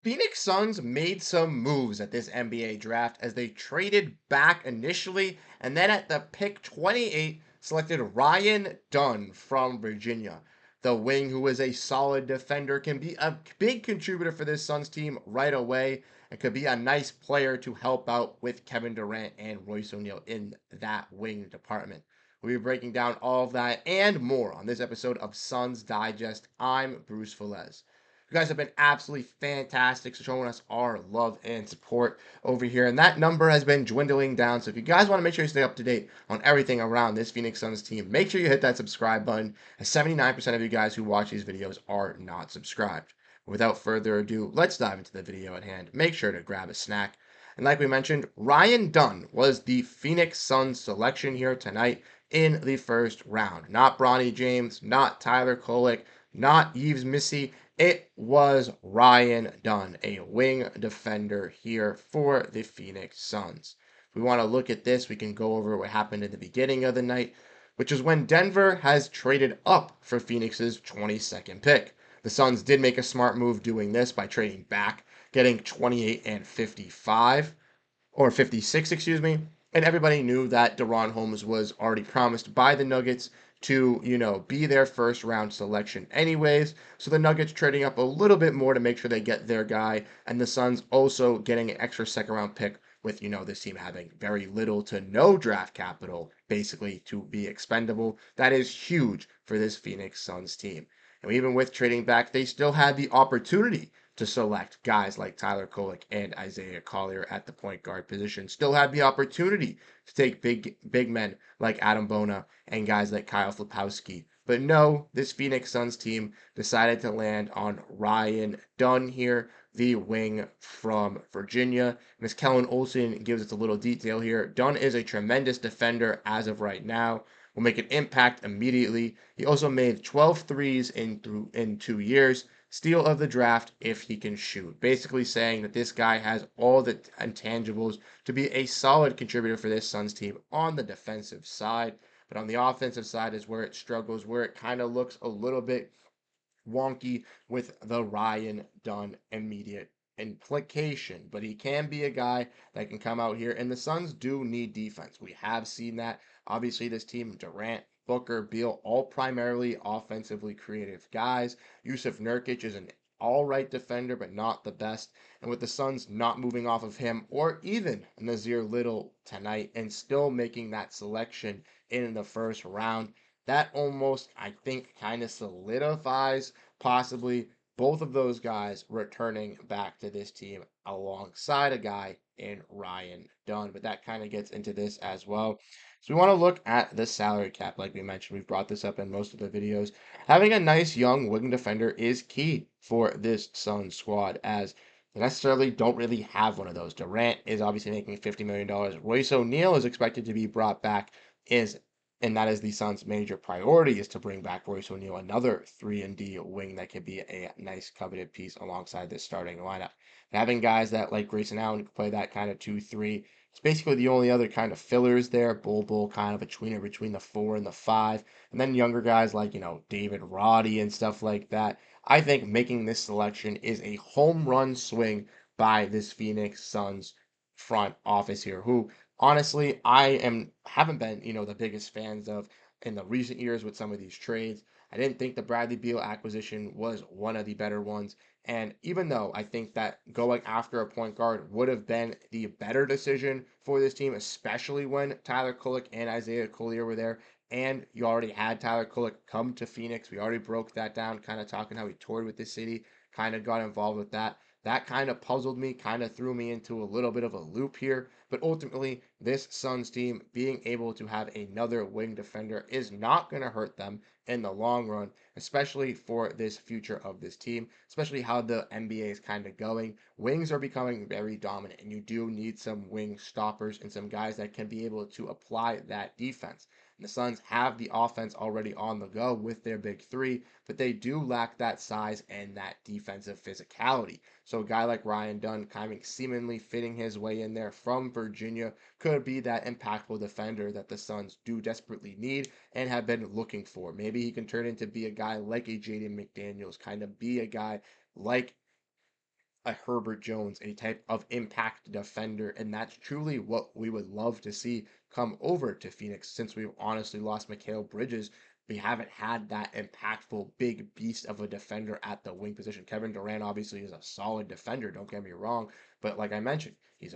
Phoenix Suns made some moves at this NBA draft as they traded back initially and then at the pick 28 selected Ryan Dunn from Virginia. The wing, who is a solid defender, can be a big contributor for this Suns team right away and could be a nice player to help out with Kevin Durant and Royce O'Neal in that wing department. We'll be breaking down all of that and more on this episode of Suns Digest. I'm Bruce Velez. You guys have been absolutely fantastic, showing us our love and support over here. And that number has been dwindling down. So if you guys want to make sure you stay up to date on everything around this Phoenix Suns team, make sure you hit that subscribe button, as 79% of you guys who watch these videos are not subscribed. Without further ado, let's dive into the video at hand. Make sure to grab a snack. And like we mentioned, Ryan Dunn was the Phoenix Suns selection here tonight in the first round. Not Bronny James, not Tyler Kolek, not Yves Missy. It was Ryan Dunn, a wing defender here for the Phoenix Suns. If we want to look at this, we can go over what happened at the beginning of the night, which is when Denver has traded up for Phoenix's 22nd pick. The Suns did make a smart move doing this by trading back, getting 28 and 55, or 56, excuse me. And everybody knew that Deron Holmes was already promised by the Nuggets to, be their first round selection anyways. So the Nuggets trading up a little bit more to make sure they get their guy, and the Suns also getting an extra second round pick with, this team having very little to no draft capital basically to be expendable. That is huge for this Phoenix Suns team. And even with trading back, they still had the opportunity to select guys like Tyler Kolek and Isaiah Collier at the point guard position. Still had the opportunity to take big men like Adam Bona and guys like Kyle Flipowski. But no, this Phoenix Suns team decided to land on Ryan Dunn here, the wing from Virginia. And as Kellen Olson gives us a little detail here, Dunn is a tremendous defender as of right now. Will make an impact immediately. He also made 12 threes in 2 years. Steal of the draft if he can shoot. Basically saying that this guy has all the intangibles to be a solid contributor for this Suns team on the defensive side. But on the offensive side is where it struggles, where it kind of looks a little bit wonky with the Ryan Dunn immediate implication. But he can be a guy that can come out here, and the Suns do need defense. We have seen that. Obviously, this team, Durant, Booker, Beal, all primarily offensively creative guys. Yusuf Nurkic is an all right defender, but not the best. And with the Suns not moving off of him or even Nazir Little tonight and still making that selection in the first round, that almost, I think, kind of solidifies possibly both of those guys returning back to this team alongside a guy in Ryan Dunn. But that kind of gets into this as well. So we want to look at the salary cap, like we mentioned. We've brought this up in most of the videos. Having a nice young wing defender is key for this Suns squad, as they necessarily don't really have one of those. Durant is obviously making $50 million. Royce O'Neal is expected to be brought back is and that is the Suns' major priority is to bring back Royce O'Neal, another 3-and-D wing that could be a nice coveted piece alongside this starting lineup. And having guys that like Grayson Allen can play that kind of 2-3, it's basically the only other kind of fillers there. Bull kind of between the 4 and the 5, and then younger guys like David Roddy and stuff like that. I think making this selection is a home run swing by this Phoenix Suns front office here, who honestly, I haven't been, the biggest fans of in the recent years with some of these trades. I didn't think the Bradley Beal acquisition was one of the better ones. And even though I think that going after a point guard would have been the better decision for this team, especially when Tyler Kolek and Isaiah Collier were there, and you already had Tyler Kolek come to Phoenix. We already broke that down, kind of talking how he toured with the city, kind of got involved with that. That kind of puzzled me, kind of threw me into a little bit of a loop here. But ultimately, this Suns team being able to have another wing defender is not going to hurt them in the long run, especially for this future of this team, especially how the NBA is kind of going. Wings are becoming very dominant, and you do need some wing stoppers and some guys that can be able to apply that defense. And the Suns have the offense already on the go with their big three, but they do lack that size and that defensive physicality. So a guy like Ryan Dunn kind of seemingly fitting his way in there from Virginia could be that impactful defender that the Suns do desperately need and have been looking for. Maybe he can turn into be a guy like a Jaden McDaniels, kind of be a guy like a Herbert Jones, a type of impact defender, and that's truly what we would love to see come over to Phoenix. Since we've honestly lost Mikal Bridges, we haven't had that impactful big beast of a defender at the wing position. Kevin Durant obviously is a solid defender, don't get me wrong, but like I mentioned, he's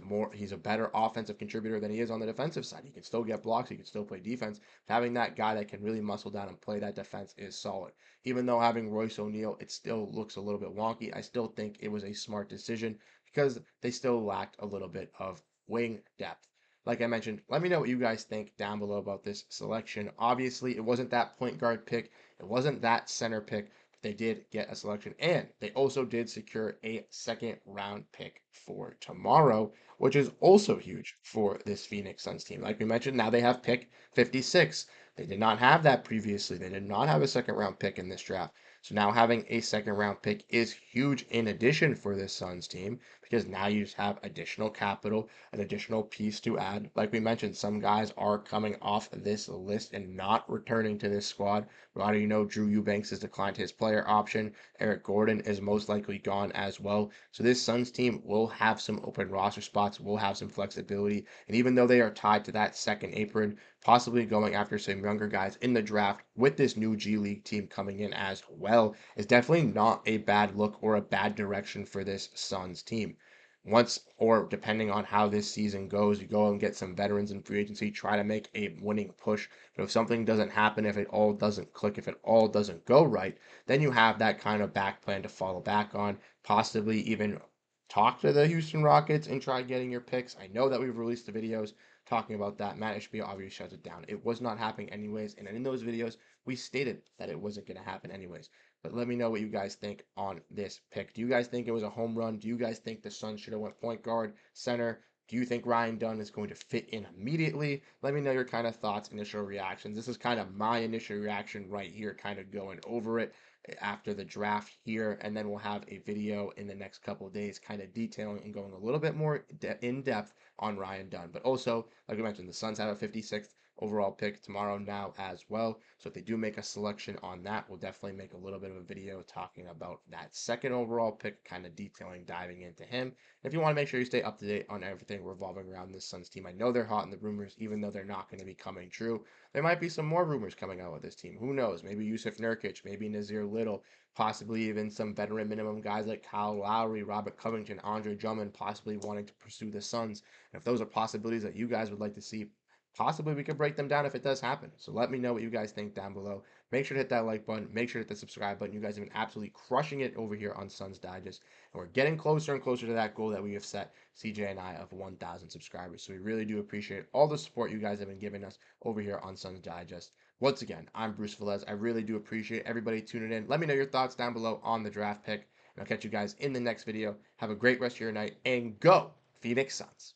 a better offensive contributor than he is on the defensive side. He can still get blocks, he can still play defense. But having that guy that can really muscle down and play that defense is solid. Even though having Royce O'Neal, it still looks a little bit wonky. I still think it was a smart decision because they still lacked a little bit of wing depth. Like I mentioned, let me know what you guys think down below about this selection. Obviously, it wasn't that point guard pick, it wasn't that center pick, but they did get a selection, and they also did secure a second round pick for tomorrow, which is also huge for this Phoenix Suns team. Like we mentioned, now they have pick 56. They did not have that previously. They did not have a second round pick in this draft. So now having a second round pick is huge in addition for this Suns team because now you just have additional capital, an additional piece to add. Like we mentioned, some guys are coming off this list and not returning to this squad. A lot of you know Drew Eubanks has declined his player option. Eric Gordon is most likely gone as well. So this Suns team will have some open roster spots, will have some flexibility. And even though they are tied to that second apron, possibly going after some younger guys in the draft with this new G League team coming in as well is definitely not a bad look or a bad direction for this Suns team. Once or depending on how this season goes, you go and get some veterans in free agency, try to make a winning push. But if something doesn't happen, if it all doesn't click, if it all doesn't go right, then you have that kind of back plan to fall back on, possibly even talk to the Houston Rockets and try getting your picks. I know that we've released the videos talking about that. Matt Ishbia obviously shuts it down. It was not happening anyways, and in those videos, we stated that it wasn't going to happen anyways. But let me know what you guys think on this pick. Do you guys think it was a home run? Do you guys think the Suns should have went point guard, center? Do you think Ryan Dunn is going to fit in immediately? Let me know your kind of thoughts, initial reactions. This is kind of my initial reaction right here, kind of going over it after the draft here, and then we'll have a video in the next couple of days kind of detailing and going a little bit more in depth on Ryan Dunn. But also, like I mentioned, the Suns have a 56th overall pick tomorrow now as well. So if they do make a selection on that, we'll definitely make a little bit of a video talking about that second overall pick, kind of detailing, diving into him. And if you want to make sure you stay up to date on everything revolving around this Suns team, I know they're hot in the rumors, even though they're not going to be coming true. There might be some more rumors coming out with this team. Who knows? Maybe Yusuf Nurkic, maybe Nazir Little, possibly even some veteran minimum guys like Kyle Lowry, Robert Covington, Andre Drummond, possibly wanting to pursue the Suns. And if those are possibilities that you guys would like to see, possibly we could break them down if it does happen. So let me know what you guys think down below. Make sure to hit that like button. Make sure to hit the subscribe button. You guys have been absolutely crushing it over here on Suns Digest. And we're getting closer and closer to that goal that we have set, CJ and I, of 1,000 subscribers. So we really do appreciate all the support you guys have been giving us over here on Suns Digest. Once again, I'm Bruce Velez. I really do appreciate everybody tuning in. Let me know your thoughts down below on the draft pick. And I'll catch you guys in the next video. Have a great rest of your night and go Phoenix Suns.